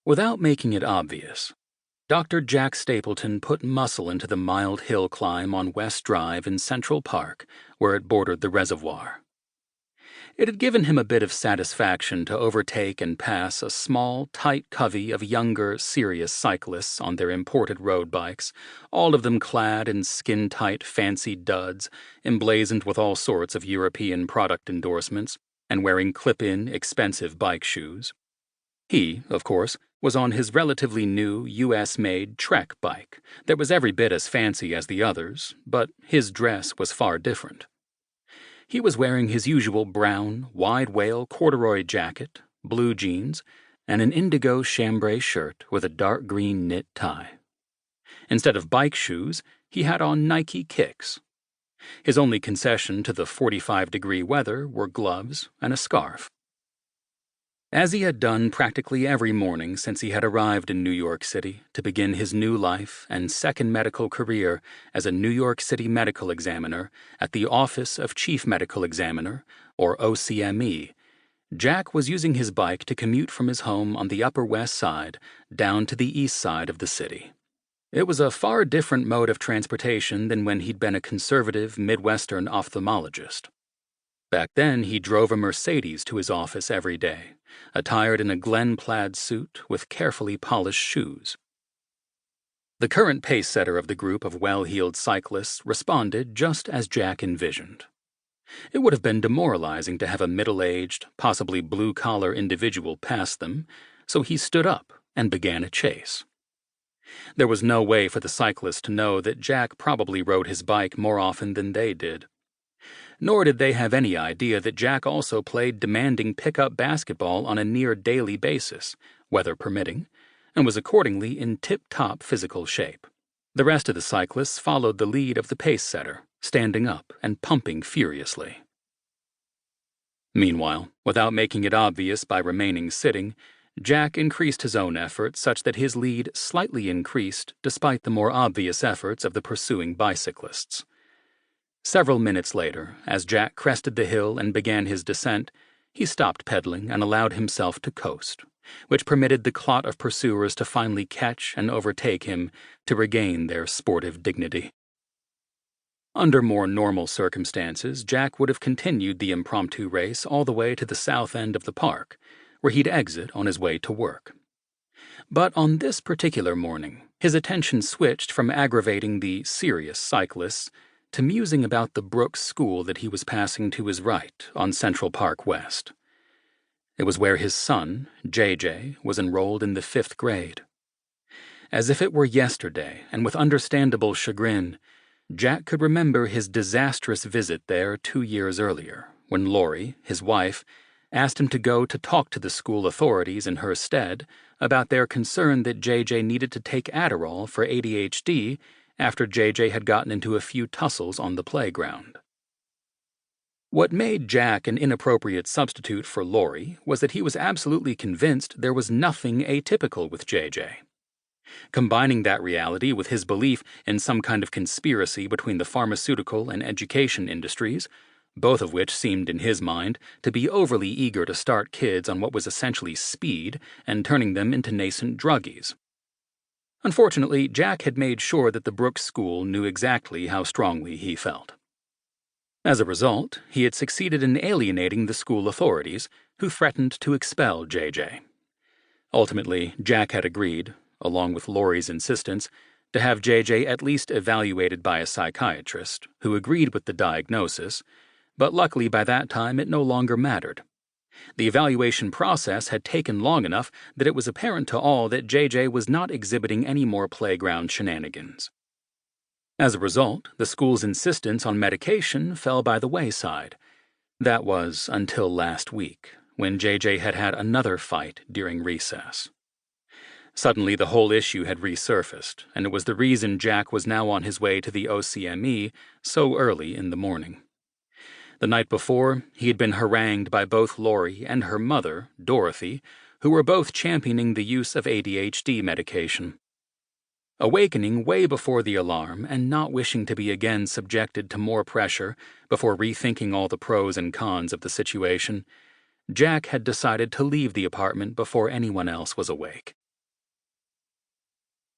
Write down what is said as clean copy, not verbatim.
Without making it obvious, Dr. Jack Stapleton put muscle into the mild hill climb on West Drive in Central Park, where it bordered the reservoir. It had given him a bit of satisfaction to overtake and pass a small, tight covey of younger, serious cyclists on their imported road bikes, all of them clad in skin-tight fancy duds, emblazoned with all sorts of European product endorsements, and wearing clip-in, expensive bike shoes. He, of course, was on his relatively new U.S.-made Trek bike that was every bit as fancy as the others, but his dress was far different. He was wearing his usual brown, wide-wale corduroy jacket, blue jeans, and an indigo chambray shirt with a dark green knit tie. Instead of bike shoes, he had on Nike kicks. His only concession to the 45-degree weather were gloves and a scarf. As he had done practically every morning since he had arrived in New York City to begin his new life and second medical career as a New York City medical examiner at the Office of Chief Medical Examiner, or OCME, Jack was using his bike to commute from his home on the Upper West Side down to the east side of the city. It was a far different mode of transportation than when he'd been a conservative Midwestern ophthalmologist. Back then, he drove a Mercedes to his office every day, attired in a Glen plaid suit with carefully polished shoes. The current pace-setter of the group of well-heeled cyclists responded just as Jack envisioned. It would have been demoralizing to have a middle-aged, possibly blue-collar individual pass them, so he stood up and began a chase. There was no way for the cyclists to know that Jack probably rode his bike more often than they did. Nor did they have any idea that Jack also played demanding pickup basketball on a near-daily basis, weather permitting, and was accordingly in tip-top physical shape. The rest of the cyclists followed the lead of the pace-setter, standing up and pumping furiously. Meanwhile, without making it obvious by remaining sitting, Jack increased his own effort such that his lead slightly increased despite the more obvious efforts of the pursuing bicyclists. Several minutes later, as Jack crested the hill and began his descent, he stopped pedaling and allowed himself to coast, which permitted the clot of pursuers to finally catch and overtake him to regain their sportive dignity. Under more normal circumstances, Jack would have continued the impromptu race all the way to the south end of the park, where he'd exit on his way to work. But on this particular morning, his attention switched from aggravating the serious cyclists to musing about the Brooks school that he was passing to his right on Central Park West. It was where his son, JJ, was enrolled in the 5th grade. As if it were yesterday, and with understandable chagrin, Jack could remember his disastrous visit there 2 years earlier, when Laurie, his wife, asked him to go to talk to the school authorities in her stead about their concern that JJ needed to take Adderall for ADHD after JJ had gotten into a few tussles on the playground. What made Jack an inappropriate substitute for Laurie was that he was absolutely convinced there was nothing atypical with JJ. Combining that reality with his belief in some kind of conspiracy between the pharmaceutical and education industries, both of which seemed in his mind to be overly eager to start kids on what was essentially speed and turning them into nascent druggies. Unfortunately, Jack had made sure that the Brooks school knew exactly how strongly he felt. As a result, he had succeeded in alienating the school authorities, who threatened to expel JJ. Ultimately, Jack had agreed, along with Laurie's insistence, to have JJ at least evaluated by a psychiatrist, who agreed with the diagnosis, but luckily by that time it no longer mattered. The evaluation process had taken long enough that it was apparent to all that JJ was not exhibiting any more playground shenanigans. As a result, the school's insistence on medication fell by the wayside. That was until last week, when JJ had had another fight during recess. Suddenly, the whole issue had resurfaced, and it was the reason Jack was now on his way to the OCME so early in the morning. The night before, he had been harangued by both Laurie and her mother, Dorothy, who were both championing the use of ADHD medication. Awakening way before the alarm and not wishing to be again subjected to more pressure before rethinking all the pros and cons of the situation, Jack had decided to leave the apartment before anyone else was awake.